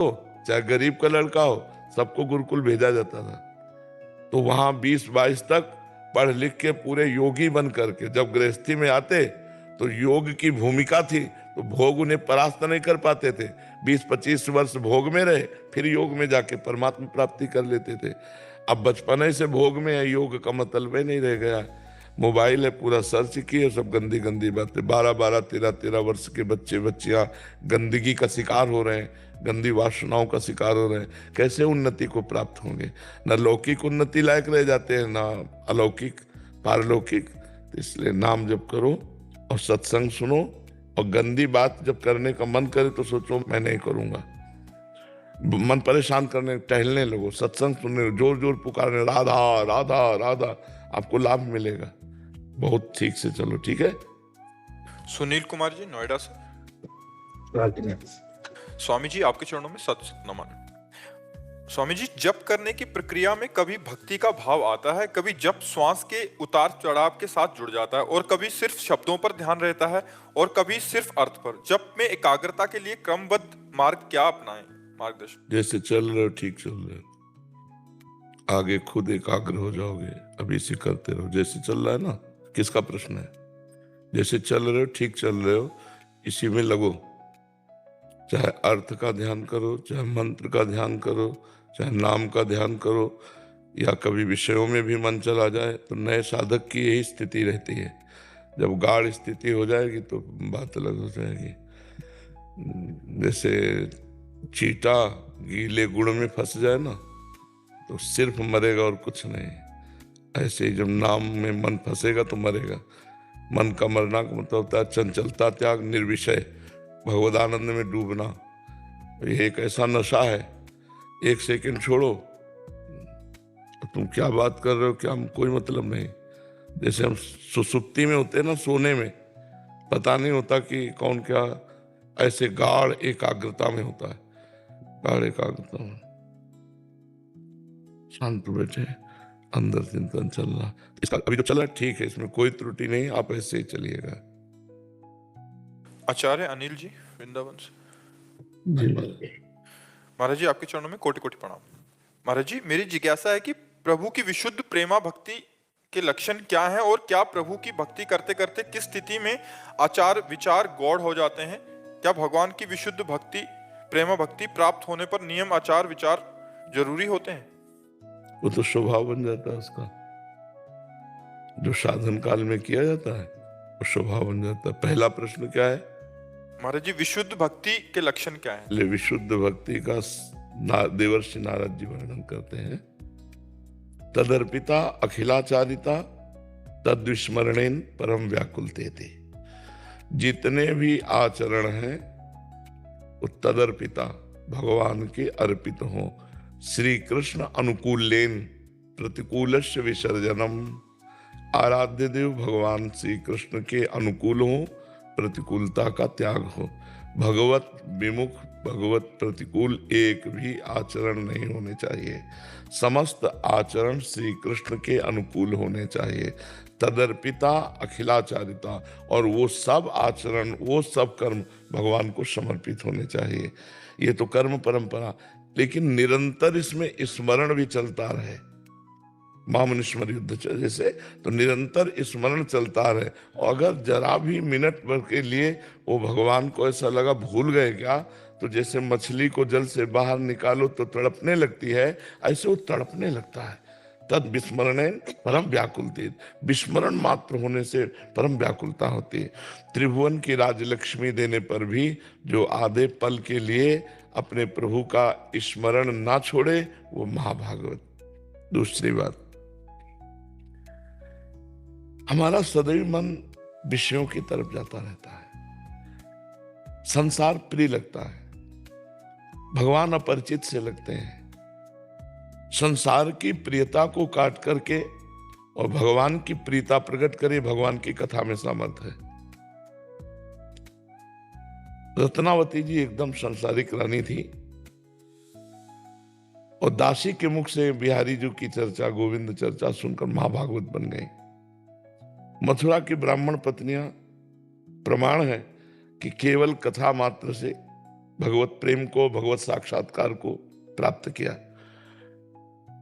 चाहे गरीब का लड़का हो, सबको गुरुकुल भेजा जाता था। तो वहां 20-22 तक पढ़ लिख के पूरे योगी बन करके जब गृहस्थी में आते तो योग की भूमिका थी, तो भोग उन्हें परास्त नहीं कर पाते थे। 20-25 वर्ष भोग में रहे, फिर योग में जाके परमात्मा प्राप्ति कर लेते थे। अब बचपने से भोग में है, योग का मतलब ही नहीं रह गया। मोबाइल है, पूरा सर्च किए, सब गंदी गंदी बातें। 12-12, 13-13 वर्ष के बच्चे बच्चियां गंदगी का शिकार हो रहे हैं, गंदी वासनाओं का शिकार हो रहे हैं। कैसे उन्नति को प्राप्त होंगे? न लौकिक उन्नति लायक रह जाते हैं, ना अलौकिक पारलौकिक। तो इसलिए नाम जप करो और सत्संग सुनो, और गंदी बात जब करने का मन करे तो सोचो मैं नहीं करूंगा। मन परेशान करने टहलने लगो, सत्संग सुनने, जोर जोर पुकारने राधा राधा राधा, आपको लाभ मिलेगा। बहुत ठीक से चलो, ठीक है। सुनील कुमार जी, नोएडा से। स्वामी जी, आपके चरणों में सत सत नमन। स्वामी जी, जप करने की प्रक्रिया में कभी भक्ति का भाव आता है, कभी जप श्वास के उतार चढ़ाव के साथ जुड़ जाता है, और कभी सिर्फ शब्दों पर ध्यान रहता है, और कभी सिर्फ अर्थ पर। जप में एकाग्रता के लिए क्रमबद्ध मार्ग क्या अपनाएं? मार्गदर्शन। जैसे चल रहे हो ठीक चल रहे हो, आगे खुद एकाग्र हो जाओगे। अभी इसे करते रहो, जैसे चल रहा है ना। किसका प्रश्न है? जैसे चल रहे हो ठीक चल रहे हो, इसी में लगो। चाहे अर्थ का ध्यान करो, चाहे मंत्र का ध्यान करो, चाहे नाम का ध्यान करो, या कभी विषयों में भी मन चला जाए, तो नए साधक की यही स्थिति रहती है। जब गाढ़ स्थिति हो जाएगी तो बात अलग हो जाएगी। जैसे चींटा गीले गुड़ में फंस जाए ना, तो सिर्फ मरेगा और कुछ नहीं। ऐसे ही जब नाम में मन फंसेगा तो मरेगा। मन का मरना का मतलब होता है चंचलता त्याग, निर्विषय भगवदानंद में डूबना। ये एक ऐसा नशा है, एक सेकंड छोड़ो तो तुम क्या बात कर रहे हो, क्या कोई मतलब नहीं। जैसे हम सुसुप्ति में होते हैं ना, सोने में पता नहीं होता कि कौन क्या, ऐसे गाढ़ एकाग्रता में होता है। गाढ़ एकाग्रता में शांत बैठे, अंदर चिंतन चल रहा। इसका अभी जो चल रहा है ठीक है, इसमें कोई त्रुटि नहीं, आप ऐसे ही चलिएगा। आचार्य अनिल जी, वृंदावन से। जी महाराज जी, आपके चरणों में कोटि कोटि प्रणाम। महाराज जी, मेरी जिज्ञासा है कि प्रभु की विशुद्ध प्रेमा भक्ति के लक्षण क्या हैं, और क्या प्रभु की भक्ति करते करते किस स्थिति में आचार विचार गौड़ हो जाते हैं? क्या भगवान की विशुद्ध भक्ति प्रेमा भक्ति प्राप्त होने पर नियम आचार विचार जरूरी होते हैं? वो तो स्वभाव बन जाता है उसका, जो साधन काल में किया जाता है वो स्वभाव बन जाता है। पहला प्रश्न क्या है? महाराज जी, विशुद्ध भक्ति के लक्षण क्या है? विशुद्ध भक्ति का देवर्षि नारद जी वर्णन करते हैं। तदर्पिता अखिलाचारिता तद्विस्मरणेन परम व्याकुलते थे। जितने भी आचरण हैं वो तदर्पिता भगवान के अर्पित हो। श्री कृष्ण अनुकूलेन प्रतिकूलस्य विसर्जनम। आराध्य देव भगवान श्री कृष्ण के अनुकूल हो, प्रतिकूलता का त्याग हो। भगवत विमुख भगवत प्रतिकूल एक भी आचरण नहीं होने चाहिए। समस्त आचरण श्री कृष्ण के अनुकूल होने चाहिए। तदर्पिता अखिलाचारिता, और वो सब आचरण वो सब कर्म भगवान को समर्पित होने चाहिए। ये तो कर्म परंपरा, लेकिन निरंतर इसमें स्मरण भी चलता रहे। महामनुष्मर युद्ध जैसे तो निरंतर स्मरण चलता रहे। और अगर जरा भी मिनट भर के लिए वो भगवान को ऐसा लगा भूल गए क्या, तो जैसे मछली को जल से बाहर निकालो तो तड़पने लगती है, ऐसे वो तड़पने लगता है। तद विस्मरण परम व्याकुलती, विस्मरण मात्र होने से परम व्याकुलता होती है। त्रिभुवन की राजलक्ष्मी देने पर भी जो आधे पल के लिए अपने प्रभु का स्मरण ना छोड़े, वो महाभागवत। दूसरी बात, हमारा सदैव मन विषयों की तरफ जाता रहता है। संसार प्रिय लगता है, भगवान अपरिचित से लगते हैं। संसार की प्रियता को काट करके और भगवान की प्रियता प्रकट करे, भगवान की कथा में सामर्थ है। रत्नावती जी एकदम संसारिक रानी थी, और दासी के मुख से बिहारी जी की चर्चा, गोविंद चर्चा सुनकर महाभागवत बन गई। मथुरा की ब्राह्मण पत्नियां प्रमाण है कि केवल कथा मात्र से भगवत प्रेम को, भगवत साक्षात्कार को प्राप्त किया।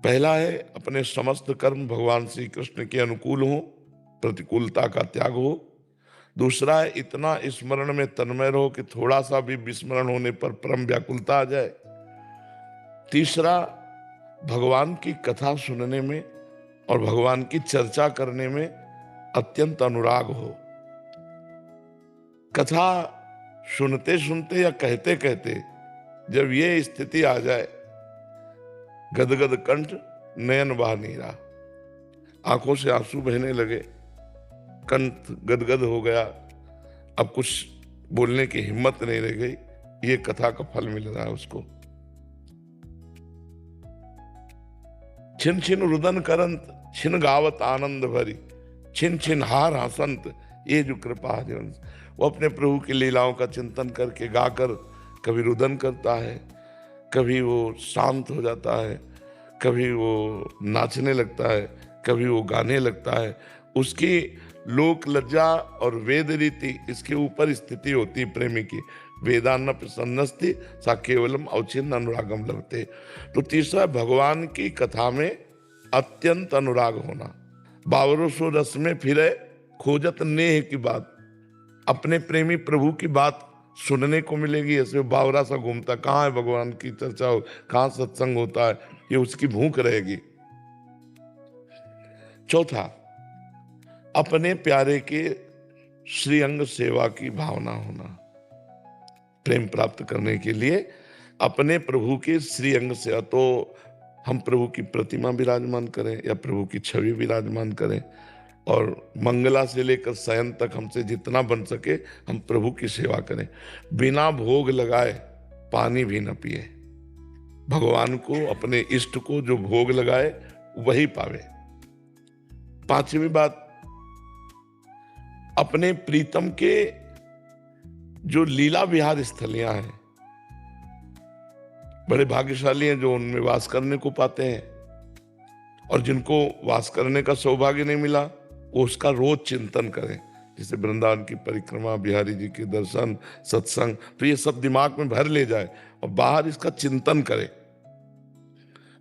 पहला है अपने समस्त कर्म भगवान श्री कृष्ण के अनुकूल हो, प्रतिकूलता का त्याग हो। दूसरा है इतना स्मरण में तन्मय रहो कि थोड़ा सा भी विस्मरण होने पर परम व्याकुलता आ जाए। तीसरा, भगवान की कथा सुनने में और भगवान की चर्चा करने में अत्यंत अनुराग हो। कथा सुनते सुनते या कहते कहते जब ये स्थिति आ जाए, गदगद कंठ नयन बहा नीरा, आंखों से आंसू बहने लगे, कंठ गदगद हो गया, अब कुछ बोलने की हिम्मत नहीं रह गई, ये कथा का फल मिल रहा है उसको। छिन छिन रुदन करंत, छिन गावत आनंद भरी, छिन छिन हार हसंत, ये जो कृपा जीवन। वो अपने प्रभु की लीलाओं का चिंतन करके गाकर कभी रुदन करता है, कभी वो शांत हो जाता है, कभी वो नाचने लगता है, कभी वो गाने लगता है। उसकी लोक लज्जा और वेद रीति इसके ऊपर स्थिति होती है प्रेमी की। वेदान्न प्रसन्नस्ति सा केवलम अवचिन्न अनुरागम लभते। तो तीसरा, भगवान की कथा में अत्यंत अनुराग होना। बावरो सो रस में फिरे खोजत नेह की बात। अपने प्रेमी प्रभु की बात सुनने को मिलेगी, ऐसे बावरा सा घूमता, कहाँ है भगवान की चर्चा हो, कहाँ सत्संग होता है, ये उसकी भूख रहेगी। चौथा, अपने प्यारे के श्रीअंग सेवा की भावना होना। प्रेम प्राप्त करने के लिए अपने प्रभु के श्रीअंग से, तो हम प्रभु की प्रतिमा विराजमान करें या प्रभु की छवि विराजमान करें, और मंगला से लेकर शयन तक हमसे जितना बन सके हम प्रभु की सेवा करें। बिना भोग लगाए पानी भी न पिए। भगवान को, अपने इष्ट को जो भोग लगाए वही पावे। पांचवी बात, अपने प्रीतम के जो लीला विहार स्थलियां हैं, बड़े भाग्यशाली हैं जो उनमें वास करने को पाते हैं, और जिनको वास करने का सौभाग्य नहीं मिला वो उसका रोज चिंतन करें। जैसे वृंदावन की परिक्रमा, बिहारी जी के दर्शन, सत्संग, तो ये सब दिमाग में भर ले जाए और बाहर इसका चिंतन करे।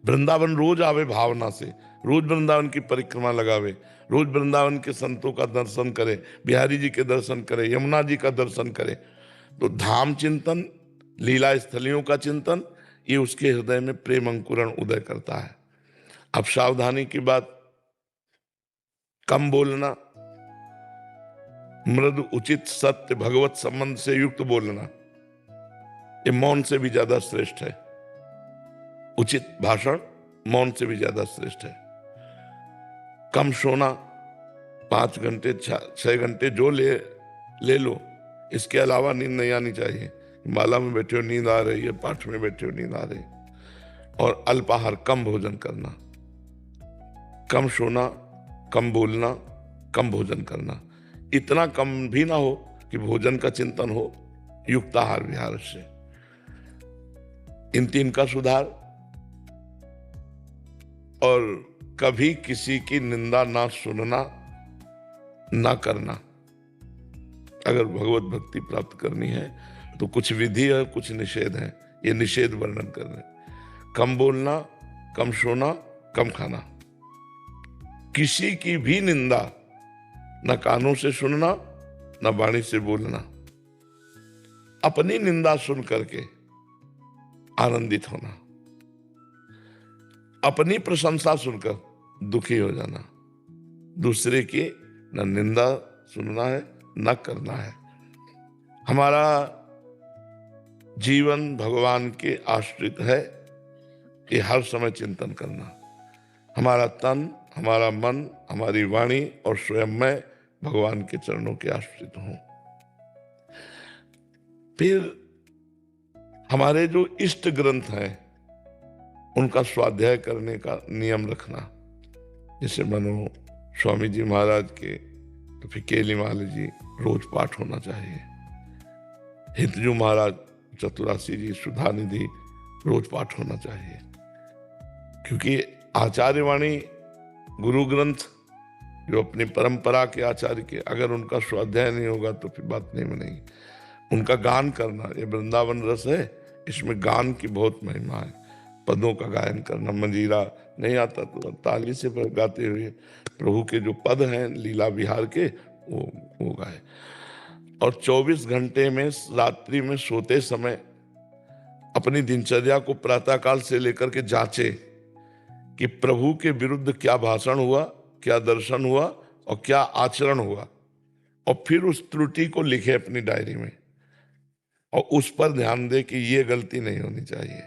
वृंदावन रोज आवे भावना से, रोज वृंदावन की परिक्रमा लगावे, रोज वृंदावन के संतों का दर्शन करे, बिहारी जी के दर्शन करे, यमुना जी का दर्शन करे। तो धाम चिंतन, लीला स्थलियों का चिंतन, ये उसके हृदय में प्रेम अंकुरण उदय करता है। अब सावधानी की बात, कम बोलना, मृदु उचित सत्य भगवत संबंध से युक्त बोलना, ये मौन से भी ज्यादा श्रेष्ठ है। उचित भाषण मौन से भी ज्यादा श्रेष्ठ है। कम सोना, 5 घंटे 6 घंटे जो ले लो, इसके अलावा नींद नहीं आनी चाहिए। माला में बैठे हो नींद आ रही है, पाठ में बैठे हो नींद आ रही। और अल्पाहार, कम भोजन करना, कम सोना, कम बोलना, कम भोजन करना। इतना कम भी ना हो कि भोजन का चिंतन हो, युक्ताहार विहार से। इन 3 का सुधार। और कभी किसी की निंदा ना सुनना, ना करना। अगर भगवत भक्ति प्राप्त करनी है तो कुछ विधि है, कुछ निषेध है। ये निषेध वर्णन कर रहे हैं। कम बोलना, कम सोना, कम खाना। किसी की भी निंदा न कानों से सुनना, न वाणी से बोलना। अपनी निंदा सुन करके आनंदित होना, अपनी प्रशंसा सुनकर दुखी हो जाना। दूसरे की न निंदा सुनना है, न करना है। हमारा जीवन भगवान के आश्रित है, ये हर समय चिंतन करना। हमारा तन, हमारा मन, हमारी वाणी और स्वयं मैं भगवान के चरणों के आश्रित हूं। फिर हमारे जो इष्ट ग्रंथ हैं उनका स्वाध्याय करने का नियम रखना। जैसे मानो स्वामी जी महाराज के, तो फिर केलीमाल जी रोज पाठ होना चाहिए। हितजू महाराज, चतुरासी जी, सुधानिधि रोज पाठ होना चाहिए। क्योंकि आचार्य वाणी, गुरु ग्रंथ जो अपनी परंपरा के आचार्य के, अगर उनका स्वाध्याय नहीं होगा तो फिर बात नहीं बनेगी। उनका गान करना, ये वृंदावन रस है, इसमें गान की बहुत महिमा है। पदों का गायन करना, मंजीरा नहीं आता तो ताली से गाते हुए प्रभु के जो पद हैं लीला विहार के वो गाए। और 24 घंटे में रात्रि में सोते समय अपनी दिनचर्या को प्रातःकाल से लेकर के जांचे कि प्रभु के विरुद्ध क्या भाषण हुआ, क्या दर्शन हुआ और क्या आचरण हुआ, और फिर उस त्रुटि को लिखे अपनी डायरी में और उस पर ध्यान दे कि ये गलती नहीं होनी चाहिए।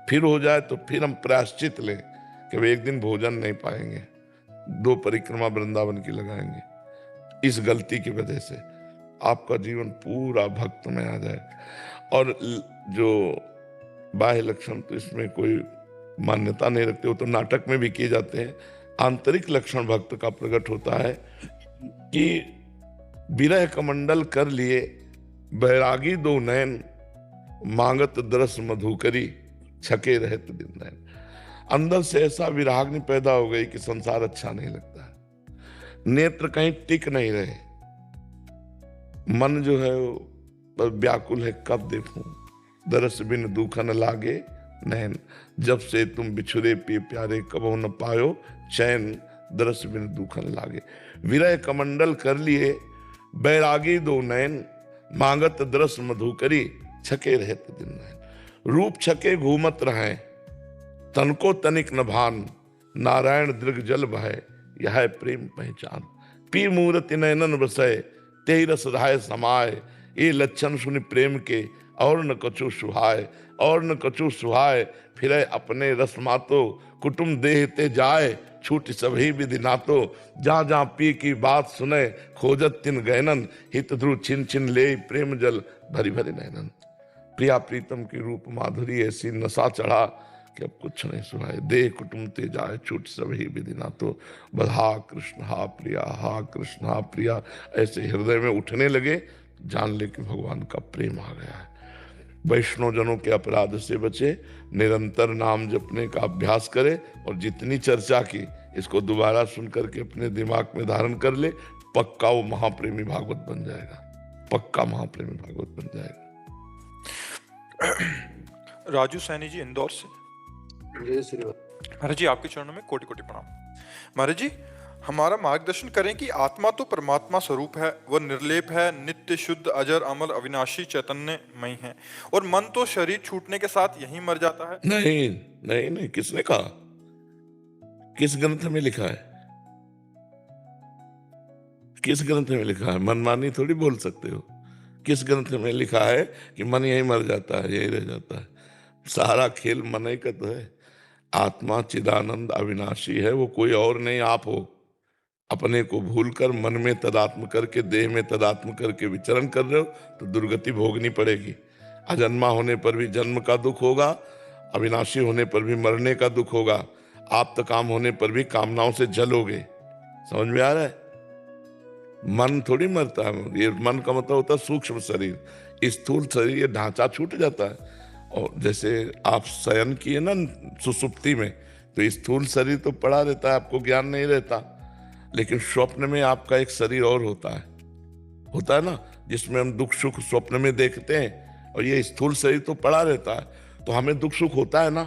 फिर हो जाए तो फिर हम प्रायश्चित लें कि वे एक दिन भोजन नहीं पाएंगे, 2 परिक्रमा वृंदावन की लगाएंगे। इस गलती की वजह से आपका जीवन पूरा भक्त में आ जाए। और जो बाह्य लक्षण तो इसमें कोई मान्यता नहीं रखते, वो तो नाटक में भी किए जाते हैं। आंतरिक लक्षण भक्त का प्रकट होता है कि विरह कमंडल कर लिए बैरागी 2 नयन, मांगत दरस मधुकरी छके रहत दिन नयन। अंदर से ऐसा विराग्नि पैदा हो गई कि संसार अच्छा नहीं लगता है, नेत्र कहीं टिक नहीं रहे, मन जो है वो व्याकुल है, कब देखूं दरस बिन दुख न लागे नैन, जब से तुम बिछुरे पिए प्यारे कबो न पायो चैन, दरस बिन दुख न लागे। विरह कमंडल कर लिए बैरागी 2 नयन, मांगत दरस मधुकरी छके रहत दिन नैन। रूप छके घूमत रहे तनको तनिक न भान, नारायण दृग जल बहे यह है प्रेम पहचान। पी मूर्ति नयनन बसय तेहि रस रहाय समाय, ये लक्षण सुनि प्रेम के और न कछु सुहाय, और न कछु सुहाय फिरे अपने रस मातो, कुटुम देहते जाए छूट सभी विधि नातो, जहाँ जहाँ पी की बात सुने खोजत तिन गैनन, हित ध्रुव छिन छिन ले प्रेम जल भरी भरी नैनन। प्रिया प्रीतम की रूप माधुरी ऐसी नशा चढ़ा कि अब कुछ नहीं सुहाए, देह कुटुम ते जाए छूट सभी विधि नातो, बल हा कृष्ण हा प्रिया, हा कृष्ण हा प्रिया ऐसे हृदय में उठने लगे, जान ले कि भगवान का प्रेम आ गया है। वैष्णव जनों के अपराध से बचे, निरंतर नाम जपने का अभ्यास करे, और जितनी चर्चा की इसको दोबारा सुन करके अपने दिमाग में धारण कर ले, पक्का वो महाप्रेमी भागवत बन जाएगा, पक्का महाप्रेमी भागवत बन जाएगा। राजू सैनी जी इंदौर से। महाराज जी आपके चरणों में कोटि कोटि प्रणाम। महाराज जी हमारा मार्गदर्शन करें कि आत्मा तो परमात्मा स्वरूप है, वह निर्लेप है, नित्य शुद्ध अजर अमर अविनाशी चैतन्यमय है, और मन तो शरीर छूटने के साथ यहीं मर जाता है। नहीं नहीं नहीं, किसने कहा? किस ग्रंथ में लिखा है? किस ग्रंथ में लिखा है? मनमानी थोड़ी बोल सकते हो। किस ग्रंथ में लिखा है कि मन यही मर जाता है, यही रह जाता है? सारा खेल मन ही का तो है। आत्मा चिदानंद अविनाशी है, वो कोई और नहीं आप हो। अपने को भूलकर मन में तदात्म करके, देह में तदात्म करके विचरण कर रहे हो तो दुर्गति भोगनी पड़ेगी। अजन्मा होने पर भी जन्म का दुख होगा, अविनाशी होने पर भी मरने का दुख होगा, आप काम होने पर भी कामनाओं से जलोगे। समझ में आ रहा है? मन थोड़ी मरता है, ये मन का मतलब होता है सूक्ष्म शरीर। स्थूल शरीर ये ढांचा छूट जाता है। और जैसे आप शयन किए ना सुसुप्ति में, तो स्थूल शरीर तो पड़ा रहता है, आपको ज्ञान नहीं रहता, लेकिन स्वप्न में आपका एक शरीर और होता है ना, जिसमें हम दुख सुख स्वप्न में देखते हैं, और ये स्थूल शरीर तो पड़ा रहता है। तो हमें दुख सुख होता है ना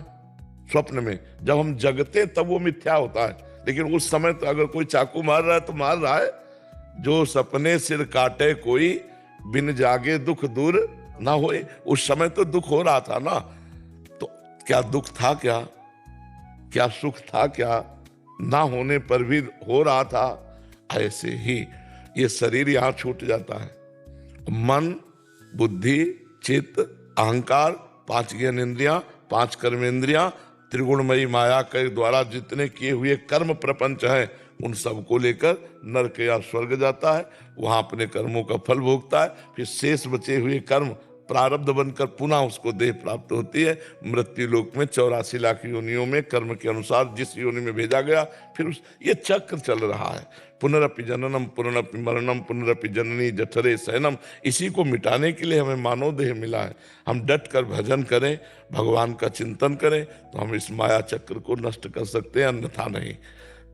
स्वप्न में, जब हम जगते तब वो मिथ्या होता है, लेकिन उस समय तो अगर कोई चाकू मार रहा है तो मार रहा है। जो सपने सिर काटे कोई, बिन जागे दुख दूर ना होए। उस समय तो दुख हो रहा था ना, तो क्या दुख था, क्या सुख था, क्या ना होने पर भी हो रहा था। ऐसे ही ये शरीर यहां छूट जाता है। मन, बुद्धि, चित्त, अहंकार, 5 ज्ञानेंद्रियां, 5 कर्मेंद्रियां, त्रिगुणमयी माया के द्वारा जितने किए हुए कर्म प्रपंच हैं, उन सबको लेकर नरक या स्वर्ग जाता है, वहां अपने कर्मों का फल भोगता है। फिर शेष बचे हुए कर्म प्रारब्ध बनकर पुनः उसको देह प्राप्त होती है। मृत्यु लोक में 84 लाख योनियों में कर्म के अनुसार जिस योनि में भेजा गया, फिर ये चक्र चल रहा है। पुनरपि जननम पुनरपि मरणम पुनरपि जननी जठरे शयनम। इसी को मिटाने के लिए हमें मानव देह मिला है। हम डट कर भजन करें, भगवान का चिंतन करें, तो हम इस माया चक्र को नष्ट कर सकते हैं, अन्यथा नहीं।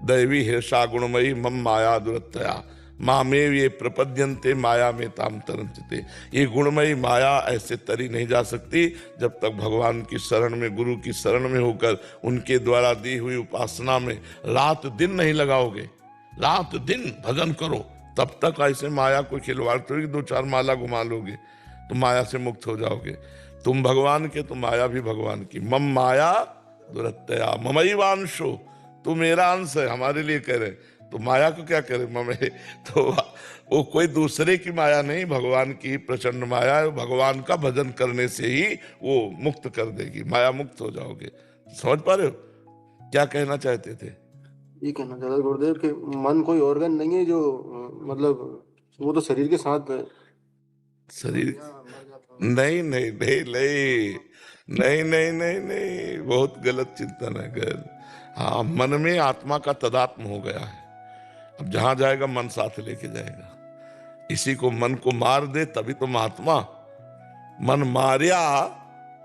दैवी हिर्षा गुणमयी मम माया दुरत्या, मामेव ये प्रपद्यन्ते माया में ताम तरंचते। ये गुणमयी माया ऐसे तरी नहीं जा सकती जब तक भगवान की शरण में, गुरु की शरण में होकर उनके द्वारा दी हुई उपासना में रात दिन नहीं लगाओगे, रात दिन भजन करो, तब तक ऐसे माया को खिलवाड़ करोगे, 2-4 माला घुमा लोगे तो माया से मुक्त हो जाओगे। तुम भगवान के तो माया भी भगवान की। मम माया दुरत्यया ममैवांशो, तू मेरा अंश है, हमारे लिए कह रहे, तो माया को क्या करे ममे, तो वो कोई दूसरे की माया नहीं, भगवान की प्रचंड माया है। भगवान का भजन करने से ही वो मुक्त कर देगी, माया मुक्त हो जाओगे। समझ पा रहे हो क्या कहना चाहते थे? ये कहना चाहता गुरुदेव कि मन कोई ऑर्गन नहीं है जो मतलब वो तो शरीर के साथ है। शरीर नहीं नहीं नहीं नहीं नहीं नहीं नहीं नहीं, बहुत गलत चिंतन है गैर। हाँ, मन में आत्मा का तदात्म हो गया है, अब जहां जाएगा मन साथ लेके जाएगा। इसी को मन को मार दे तभी तो महात्मा। मन मारिया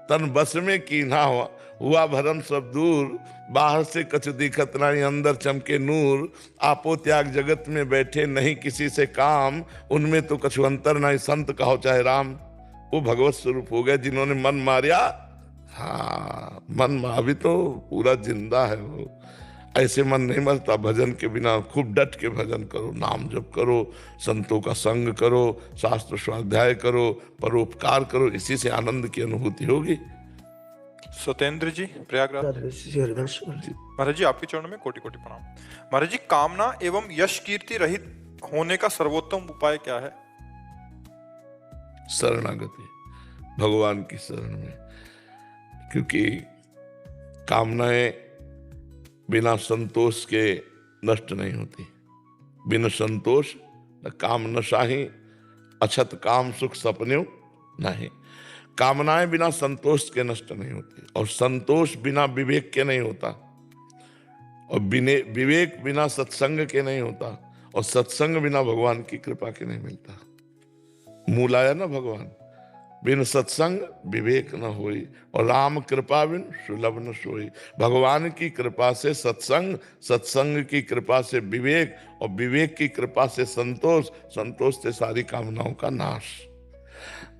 तन बस में कीन्हा हुआ भरम सब दूर, बाहर से कछ दिखत नहीं अंदर चमके नूर, आपो त्याग जगत में बैठे नहीं किसी से काम, उनमें तो कछु अंतर नहीं संत कहो चाहे राम। वो भगवत स्वरूप हो गए जिन्होंने मन मारिया। हाँ, मन अभी तो पूरा जिंदा है वो, ऐसे मन नहीं मरता। भजन के बिना खूब डट के भजन करो, नाम जप करो, संतों का संग करो, शास्त्र स्वाध्याय करो, परोपकार करो, इसी से आनंद की अनुभूति होगी। सत्येंद्र जी प्रयागराज। महाराज जी आपके चरणों में कोटि कोटि प्रणाम। महाराज जी, कामना एवं यश कीर्ति रहित होने का सर्वोत्तम उपाय क्या है? शरणागति, भगवान की शरण में, क्योंकि कामनाएं बिना संतोष के नष्ट नहीं होती। बिना संतोष न काम नशाही, अछत काम सुख सपन्यों नहीं। कामनाएं बिना संतोष के नष्ट नहीं होती, और संतोष बिना विवेक के नहीं होता, और विवेक बिना सत्संग के नहीं होता, और सत्संग बिना भगवान की कृपा के नहीं मिलता। मूल आया ना भगवान, बिन सत्संग विवेक न होई, और राम कृपा बिन सुलभ न सोई। भगवान की कृपा से सत्संग, सत्संग की कृपा से विवेक, और विवेक की कृपा से संतोष, संतोष से सारी कामनाओं का नाश।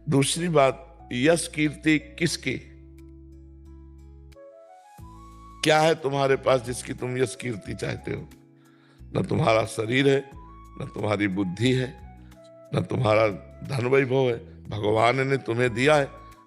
दूसरी बात, यश कीर्ति किसकी? क्या है तुम्हारे पास जिसकी तुम यश कीर्ति चाहते हो? न तुम्हारा शरीर है, न तुम्हारी बुद्धि है, न तुम्हारा धन वैभव है, भगवान ने तुम्हें दिया है,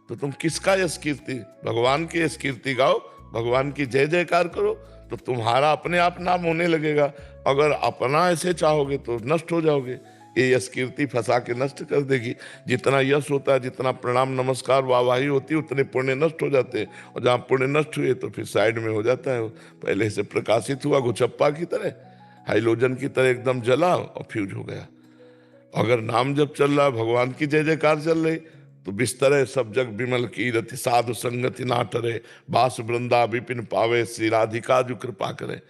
तो तुम किसका यश कीर्ति? भगवान की यश कीर्ति गाओ, भगवान की जय जयकार करो, तो तुम्हारा अपने आप नाम होने लगेगा। अगर अपना ऐसे चाहोगे तो नष्ट हो जाओगे। ये यश कीर्ति फंसा के नष्ट कर देगी। जितना यश होता है, जितना प्रणाम नमस्कार वाहवाही होती है, उतने पुण्य नष्ट हो जाते हैं, और जहाँ पुण्य नष्ट हुए तो फिर साइड में हो जाता है। पहले से प्रकाशित हुआ गुचप्पा की तरह, हाइलोजन की तरह एकदम जला और फ्यूज हो गया। अगर नाम जब चल रहा, भगवान की जय जयकार चल रही, तो बिस्तर सब जग विमल कीरति, साधु संगति ना टरे, बास वृंदा विपिन पावे, श्री राधिका जो कृपा करे।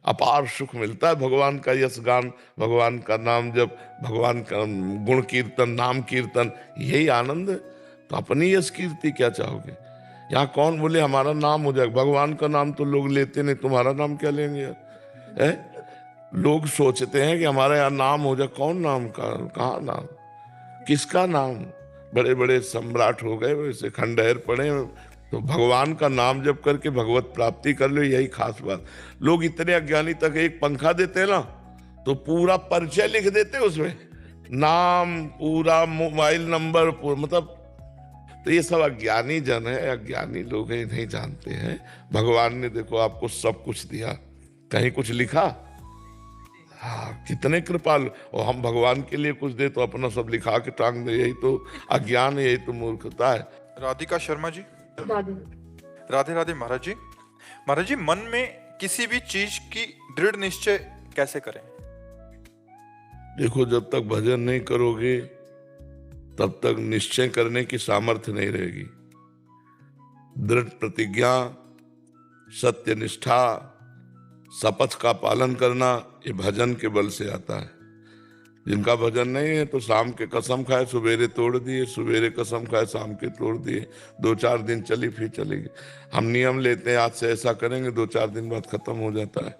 अपार सुख मिलता है भगवान का यश गान, भगवान का नाम जब, भगवान का गुण कीर्तन, नाम कीर्तन, यही आनंद है। तो अपनी यश कीर्ति क्या चाहोगे? यहाँ कौन बोले हमारा नाम हो जाए? भगवान का नाम तो लोग लेते नहीं, तुम्हारा नाम क्या लेंगे यार? है लोग सोचते हैं कि हमारा यहाँ नाम हो जाए। कौन नाम का, कहाँ नाम, किसका नाम? बड़े बड़े सम्राट हो गए, वैसे खंडहर पड़े, तो भगवान का नाम जप करके भगवत प्राप्ति कर लो, यही खास बात। लोग इतने अज्ञानी तक, एक पंखा देते हैं ना तो पूरा परिचय लिख देते उसमें, नाम पूरा, मोबाइल नंबर पूरा, मतलब। तो ये सब अज्ञानी जन है, अज्ञानी लोग हैं, नहीं जानते हैं। भगवान ने देखो आपको सब कुछ दिया, कहीं कुछ लिखा? हाँ, कितने कृपाल। और हम भगवान के लिए कुछ दे तो अपना सब लिखा के टांग दे, यही तो अज्ञान है, यही तो मूर्खता है। राधिका शर्मा जी। राधे राधे महाराज जी। महाराज जी, मन में किसी भी चीज की दृढ़ निश्चय कैसे करें? देखो, जब तक भजन नहीं करोगे तब तक निश्चय करने की सामर्थ्य नहीं रहेगी। दृढ़ प्रतिज्ञा, सत्य निष्ठा, शपथ का पालन करना, ये भजन के बल से आता है। जिनका भजन नहीं है तो शाम के कसम खाए सवेरे तोड़ दिए, सवेरे कसम खाए शाम के तोड़ दिए, 2-4 दिन चली फिर चलेगी। हम नियम लेते हैं आज से ऐसा करेंगे, 2-4 दिन बाद खत्म हो जाता है।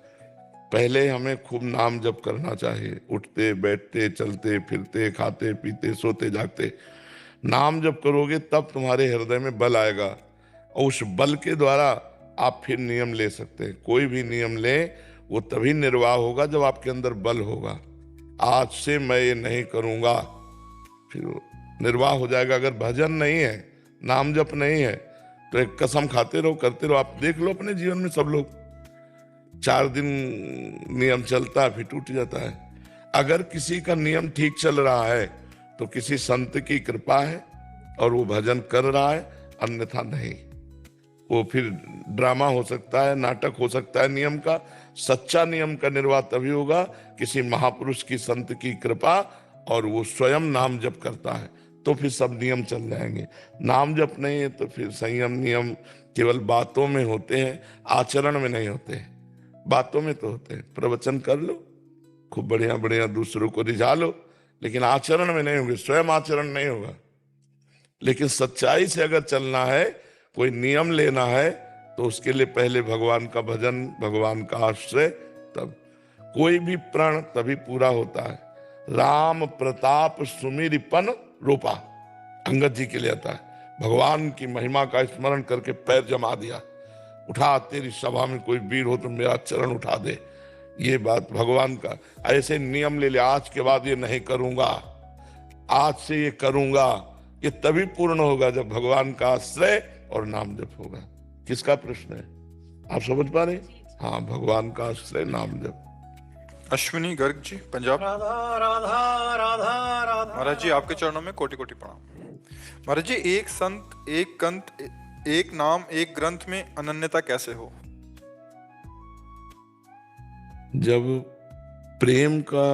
पहले हमें खूब नाम जप करना चाहिए, उठते बैठते चलते फिरते खाते पीते सोते जागते नाम जप करोगे तब तुम्हारे हृदय में बल आएगा, और उस बल के द्वारा आप फिर नियम ले सकते हैं। कोई भी नियम ले वो तभी निर्वाह होगा जब आपके अंदर बल होगा। आज से मैं ये नहीं करूंगा, फिर वो निर्वाह हो जाएगा। अगर भजन नहीं है, नाम जप नहीं है, तो एक कसम खाते रहो करते रहो। आप देख लो अपने जीवन में, सब लोग 4 दिन नियम चलता है फिर टूट जाता है। अगर किसी का नियम ठीक चल रहा है तो किसी संत की कृपा है और वो भजन कर रहा है, अन्यथा नहीं। वो फिर ड्रामा हो सकता है, नाटक हो सकता है नियम का। सच्चा नियम का निर्वाह तभी होगा किसी महापुरुष की, संत की कृपा, और वो स्वयं नाम जप करता है, तो फिर सब नियम चल जाएंगे। नाम जप नहीं है तो फिर संयम नियम केवल बातों में होते हैं, आचरण में नहीं होते हैं। बातों में तो होते हैं, प्रवचन कर लो, खूब बढ़िया बढ़िया दूसरों को रिझा लो, लेकिन आचरण में नहीं होंगे, स्वयं आचरण नहीं होगा। लेकिन सच्चाई से अगर चलना है, कोई नियम लेना है, तो उसके लिए पहले भगवान का भजन, भगवान का आश्रय, तब कोई भी प्रण तभी पूरा होता है। राम प्रताप सुमिरपन रूपा, अंगद जी के लिए आता है। भगवान की महिमा का स्मरण करके पैर जमा दिया, उठा, तेरी सभा में कोई वीर हो तो मेरा चरण उठा दे, ये बात भगवान का। ऐसे नियम ले ले, आज के बाद ये नहीं करूंगा, आज से ये करूंगा, ये तभी पूर्ण होगा जब भगवान का आश्रय और नाम जप होगा। किसका प्रश्न है, आप समझ पा रहे? हाँ, भगवान का आश्रय, नाम जप। अश्विनी गर्ग जी, पंजाब। राधा राधा राधा राधा। महाराज जी आपके चरणों में कोटि कोटि प्रणाम। महाराज जी, एक संत, एक कंत, एक नाम, एक ग्रंथ में अनन्यता कैसे हो? जब प्रेम का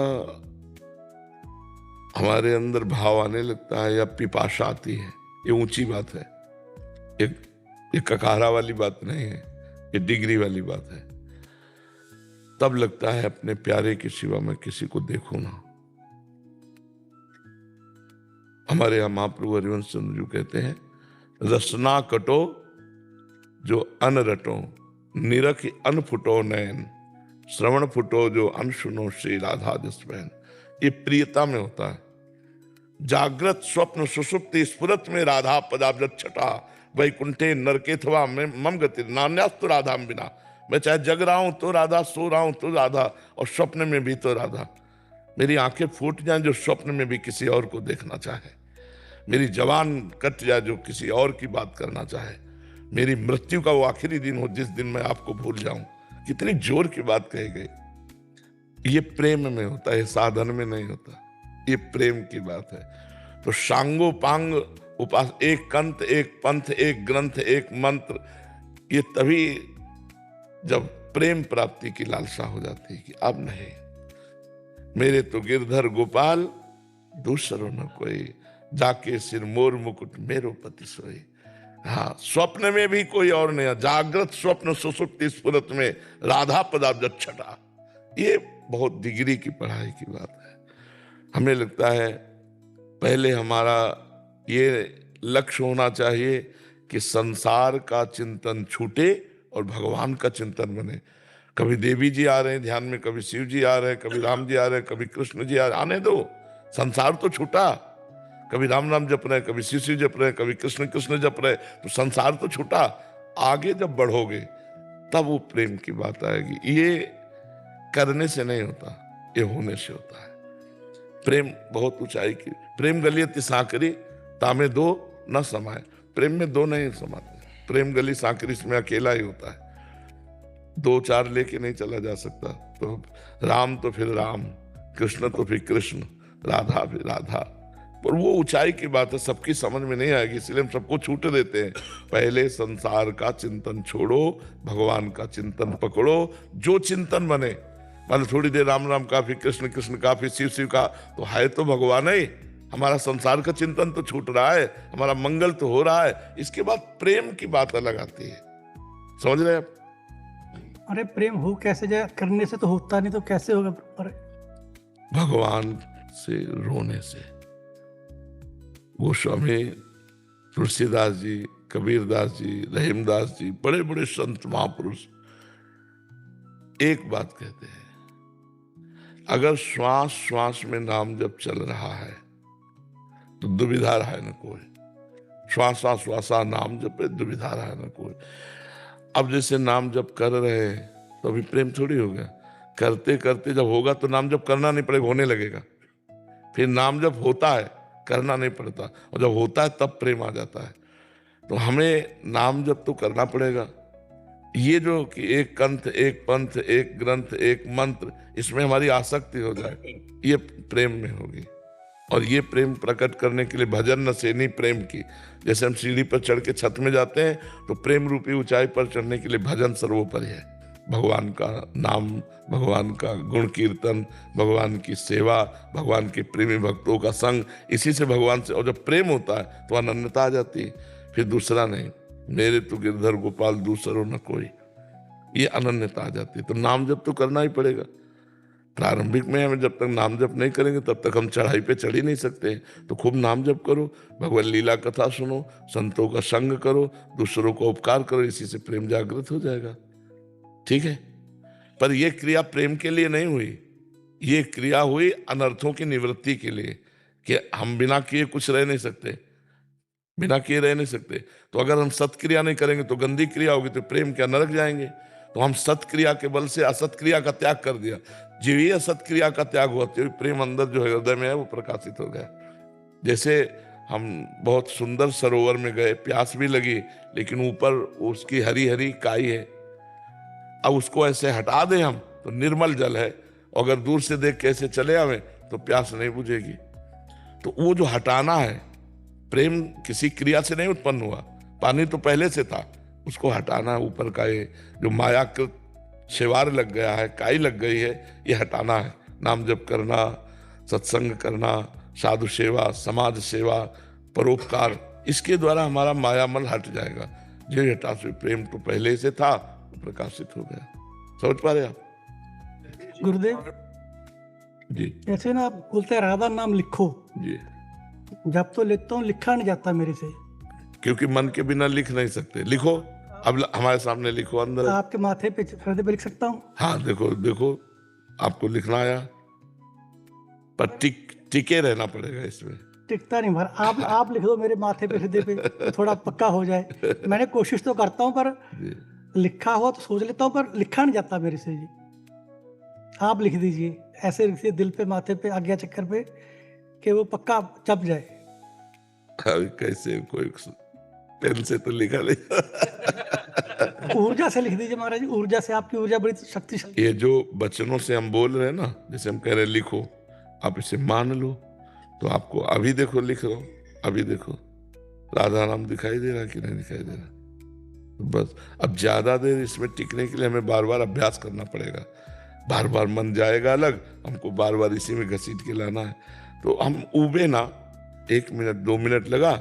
हमारे अंदर भाव आने लगता है या पिपाशा आती है, ये ऊंची बात है, ये ककारा वाली बात नहीं है, ये डिग्री वाली बात है। तब लगता है अपने प्यारे के सिवा मैं किसी को देखूं ना। हमारे यहाँ महाप्रभु हरिवंश चंद्र जी कहते हैं, रसना कटो जो अन रटो, निरख अन फुटो नैन, श्रवण फुटो जो अन सुनो श्री राधा जस बहन। ये प्रियता में होता है। जागृत स्वप्न सुषुप्ति स्फुरत में राधा पदाब्जत छटा, वैकुंठे नरकेथवा में मम गति नान्यास्तु राधा बिना। मैं चाहे जग रहा हूं तो राधा, सो रहा हूं तो राधा, और स्वप्न में भी तो राधा। मेरी आंखें फूट जाएं जो स्वप्न में भी किसी और को देखना चाहे, मेरी जवान कट जाए जो किसी और की बात करना चाहे, मेरी मृत्यु का वो आखिरी दिन हो जिस दिन मैं आपको भूल जाऊं। कितनी जोर की बात कही गई। ये प्रेम में होता है, साधन में नहीं होता, ये प्रेम की बात है। तो सांगो पांग उपास, एक कंत, एक पंथ, एक ग्रंथ, एक मंत्र, ये तभी जब प्रेम प्राप्ति की लालसा हो जाती है कि अब नहीं, मेरे तो गिरधर गोपाल दूसरो न कोई, जाके सिर मोर मुकुट मेरो पति सोई। हाँ, स्वप्न में भी कोई और नहीं, जागृत स्वप्न सुसुप्ति स्फुरत में राधा पदाब्जत छटा। ये बहुत डिग्री की पढ़ाई की बात है। हमें लगता है पहले हमारा ये लक्ष्य होना चाहिए कि संसार का चिंतन छूटे और भगवान का चिंतन बने। कभी देवी जी आ रहे हैं ध्यान में, कभी शिव जी आ रहे हैं, कभी राम जी आ रहे हैं, कभी कृष्ण जी आ रहे हैं, आने दो, संसार तो छूटा। कभी राम राम जप रहे हैं, कभी शिव शिव जप रहे हैं, कभी कृष्ण कृष्ण जप रहे हैं, तो संसार तो छूटा। आगे जब बढ़ोगे तब वो प्रेम की बात आएगी। ये करने से नहीं होता, ये होने से होता है। प्रेम बहुत ऊंचाई की। प्रेम गलियत सांकरी तामे दो न समाये। प्रेम में दो नहीं समाते, प्रेम गली सांकरी में अकेला ही होता है, 2-4 लेके नहीं चला जा सकता। तो राम तो फिर राम, कृष्ण तो फिर कृष्ण, राधा फिर राधा। पर वो ऊंचाई की बात है, सबकी समझ में नहीं आएगी, इसलिए हम सबको छूट देते हैं। पहले संसार का चिंतन छोड़ो, भगवान का चिंतन पकड़ो। जो चिंतन बने, मान थोड़ी देर राम राम काफी, कृष्ण कृष्ण काफी, शिव शिव का, तो है तो भगवान ही। हमारा संसार का चिंतन तो छूट रहा है, हमारा मंगल तो हो रहा है। इसके बाद प्रेम की बात अलग आती है। समझ रहे आप? अरे प्रेम हो कैसे जाए, करने से तो होता नहीं, तो कैसे होगा? अरे भगवान से रोने से। गोस्वामी तुलसीदास जी, कबीरदास जी, रहीमदास जी, बड़े बड़े संत महापुरुष एक बात कहते हैं, अगर श्वास श्वास में नाम जब चल रहा है तो दुविधा रहा है न कोई। श्वासा श्वासा नाम जप पे दुविधा रहा है न कोई। अब जैसे नाम जप कर रहे हैं तो अभी प्रेम थोड़ी होगा। करते करते जब होगा तो नाम जप करना नहीं पड़ेगा, होने लगेगा। फिर नाम जप होता है, करना नहीं पड़ता, और जब होता है तब प्रेम आ जाता है। तो हमें नाम जप तो करना पड़ेगा। ये जो कि एक कंठ, एक पंथ, एक ग्रंथ, एक मंत्र, इसमें हमारी आसक्ति हो जाए, ये प्रेम में होगी। और ये प्रेम प्रकट करने के लिए भजन नसेनी प्रेम की, जैसे हम सीढ़ी पर चढ़ के छत में जाते हैं तो प्रेम रूपी ऊंचाई पर चढ़ने के लिए भजन सर्वोपरि है। भगवान का नाम, भगवान का गुण कीर्तन, भगवान की सेवा, भगवान के प्रेमी भक्तों का संग, इसी से भगवान से। और जब प्रेम होता है तो अनन्यता आ जाती है, फिर दूसरा नहीं, मेरे तो गिरधर गोपाल दूसरो न कोई, ये अनन्यता आ जाती है। तो नाम जप तो करना ही पड़ेगा। प्रारंभिक में हमें जब तक नाम जप नहीं करेंगे तब तक हम चढ़ाई पे चढ़ ही नहीं सकते। तो खूब नाम जप करो, भगवत लीला कथा सुनो, संतों का संग करो, दूसरों को उपकार करो, इसी से प्रेम जागृत हो जाएगा। ठीक है, पर यह क्रिया प्रेम के लिए नहीं हुई, ये क्रिया हुई अनर्थों की निवृत्ति के लिए, कि हम बिना किए कुछ रह नहीं सकते, बिना किए रह नहीं सकते। तो अगर हम सत्क्रिया नहीं करेंगे तो गंदी क्रिया होगी, तो प्रेम क्या नरक जाएंगे। तो हम सत्क्रिया के बल से असत्क्रिया का त्याग कर दिया। जो ये असत्क्रिया का त्याग हुआ तो प्रेम अंदर जो हृदय में है वो प्रकाशित हो गया। जैसे हम बहुत सुंदर सरोवर में गए, प्यास भी लगी, लेकिन ऊपर उसकी हरी हरी काई है। अब उसको ऐसे हटा दें हम तो निर्मल जल है, अगर दूर से देख के ऐसे चले आवे तो प्यास नहीं बुझेगी। तो वो जो हटाना है, प्रेम किसी क्रिया से नहीं उत्पन्न हुआ, पानी तो पहले से था, उसको हटाना, ऊपर का ये जो मायाकृत शेवार लग गया है, काई लग गई है, ये हटाना है। नाम जप करना, सत्संग करना, साधु सेवा, समाज सेवा, परोपकार, इसके द्वारा हमारा मायामल हट जाएगा। जो हटा से प्रेम तो पहले से था, वो प्रकाशित हो गया। समझ पा रहे आप गुरुदेव जी? ऐसे ना आप बोलते हैं राधा नाम लिखो जी, जब तो लिखता हूँ, लिखा नहीं जाता मेरे से। क्योंकि मन के बिना लिख नहीं सकते। लिखो, अब हमारे सामने लिखो अंदर। आपके माथे पे, हृदय पे लिख सकता हूँ? हाँ, देखो देखो, आपको लिखना आया, पर टिके रहना पड़ेगा इसमें। टिकता नहीं भर। आप लिख दो मेरे माथे पे, हृदय पे, तो थोड़ा पक्का हो जाए। मैंने कोशिश तो करता हूँ, पर लिखा हुआ तो सोच लेता हूँ, पर लिखा नहीं जाता मेरे से जी। आप लिख दीजिए, ऐसे लिखिए दिल पे, माथे पे, आज्ञा चक्कर पे, कि वो पक्का चप जाए। अभी कैसे, कोई पेन से तो लिखा नहीं। ऊर्जा से लिख दीजिए महाराज, ऊर्जा से। आपकी ऊर्जा बड़ी शक्तिशाली। ये जो वचनों से हम बोल रहे हैं ना, जैसे हम कह रहे हैं लिखो, आप इसे मान लो, तो आपको अभी देखो लिख रहा हूं, अभी देखो राधा नाम दिखाई दे रहा कि नहीं दिखाई दे रहा। तो बस अब ज्यादा देर इसमें टिकने के लिए हमें बार बार अभ्यास करना पड़ेगा। बार बार मन जाएगा अलग, हमको बार बार इसी में घसीट के लाना है। तो हम उबे ना, 1 मिनट 2 मिनट लगा,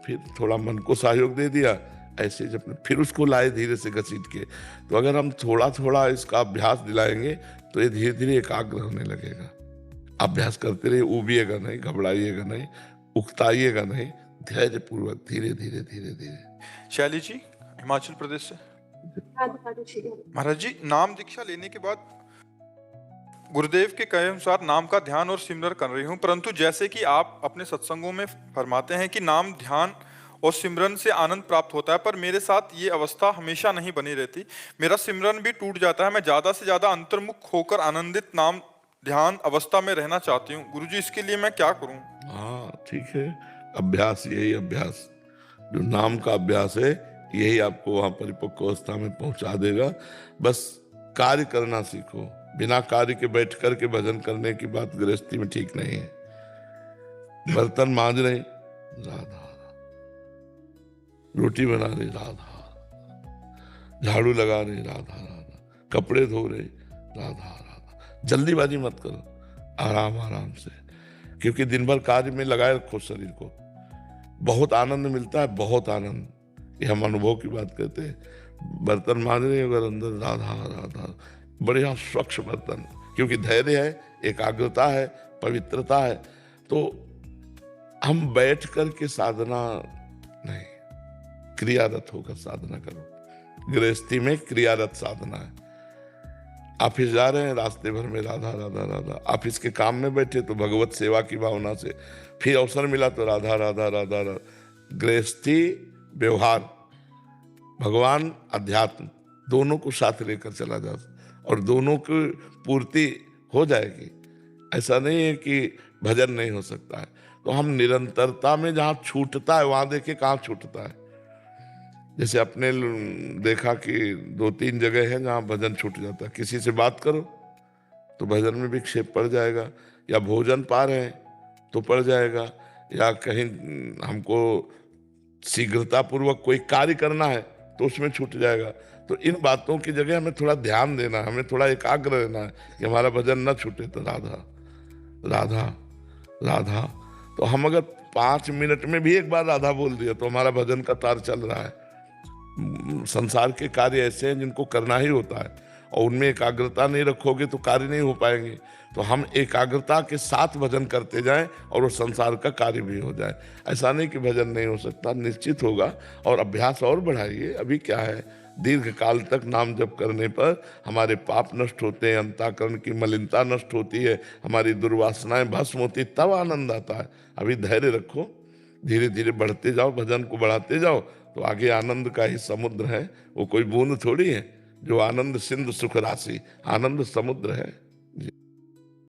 फिर थोड़ा मन को सहयोग दे दिया, ऐसे जब फिर उसको लाए धीरे से घसीट के। तो अगर हम थोड़ा थोड़ा इसका अभ्यास दिलाएंगे तो ये धीरे धीरे एकाग्र होने लगेगा। अभ्यास करते रहिए, उबिएगा नहीं, घबराइएगा नहीं, उकताइएगा नहीं, धैर्य पूर्वक धीरे धीरे धीरे धीरे। शैली जी हिमाचल प्रदेश से। महाराज जी, नाम दीक्षा लेने के बाद गुरुदेव के कहे अनुसार नाम का ध्यान और सिमरन कर रही हूँ, परंतु जैसे कि आप अपने सत्संगों में फरमाते हैं कि नाम ध्यान और सिमरन से आनंद प्राप्त होता है, पर मेरे साथ ये अवस्था हमेशा नहीं बनी रहती। मेरा सिमरन भी टूट जाता है। मैं ज्यादा से ज्यादा अंतर्मुख होकर आनंदित नाम ध्यान अवस्था में रहना चाहती हूँ। गुरुजी, इसके लिए मैं क्या करूँ? हाँ ठीक है, अभ्यास, यही अभ्यास, जो नाम का अभ्यास है, यही आपको वहां परिपक्व अवस्था में पहुंचा देगा। बस कार्य करना सीखो। बिना कार्य के बैठ करके भजन करने की बात गृहस्थी में ठीक नहीं है। बर्तन मांज रहे, राधा, रोटी बना रहे, राधा, झाड़ू लगा रहे, राधा राधा, कपड़े धो रहे, राधा राधा। जल्दीबाजी मत करो, आराम आराम से, क्योंकि दिन भर कार्य में लगाए रखो शरीर को। बहुत आनंद मिलता है, बहुत आनंद। ये हम अनुभव की बात करते हैं। बर्तन मांज रहे अगर अंदर, राधा राधा, बढ़िया स्वच्छ बर्तन, क्योंकि धैर्य है, एकाग्रता है, पवित्रता है। तो हम बैठ करके साधना नहीं, क्रियारत होकर साधना करो। गृहस्थी में क्रियारत साधना है। ऑफिस जा रहे हैं, रास्ते भर में राधा राधा राधा, ऑफिस के काम में बैठे तो भगवत सेवा की भावना से, फिर अवसर मिला तो राधा राधा राधा राधा। गृहस्थी व्यवहार, भगवान अध्यात्म, दोनों को साथ लेकर चला जा और दोनों की पूर्ति हो जाएगी। ऐसा नहीं है कि भजन नहीं हो सकता है। तो हम निरंतरता में, जहाँ छूटता है वहां देखे कहाँ छूटता है। जैसे अपने देखा कि 2-3 जगह है जहाँ भजन छूट जाता है। किसी से बात करो तो भजन में विक्षेप पड़ जाएगा, या भोजन पा रहे हैं तो पड़ जाएगा, या कहीं हमको शीघ्रता पूर्वक कोई कार्य करना है तो उसमें छूट जाएगा। तो इन बातों की जगह हमें थोड़ा ध्यान देना है, हमें थोड़ा एकाग्र रहना है कि हमारा भजन न छूटे। तो राधा राधा राधा, तो हम अगर 5 मिनट में भी एक बार राधा बोल दिया तो हमारा भजन का तार चल रहा है। संसार के कार्य ऐसे हैं जिनको करना ही होता है, और उनमें एकाग्रता नहीं रखोगे तो कार्य नहीं हो पाएंगे। तो हम एकाग्रता के साथ भजन करते जाएं और वो संसार का कार्य भी हो जाए। ऐसा नहीं कि भजन नहीं हो सकता, निश्चित होगा। और अभ्यास और बढ़ाइए। अभी क्या है, दीर्घ काल तक नाम जप करने पर हमारे पाप नष्ट होते हैं, अंतःकरण की मलिनता नष्ट होती है, हमारी दुर्वासनाएं भस्म होती, तब आनंद आता है। अभी धैर्य रखो, धीरे धीरे बढ़ते जाओ, भजन को बढ़ाते जाओ, तो आगे आनंद का ही समुद्र है। वो कोई बूंद थोड़ी है, जो आनंद सिंधु सुख राशि, आनंद समुद्र है।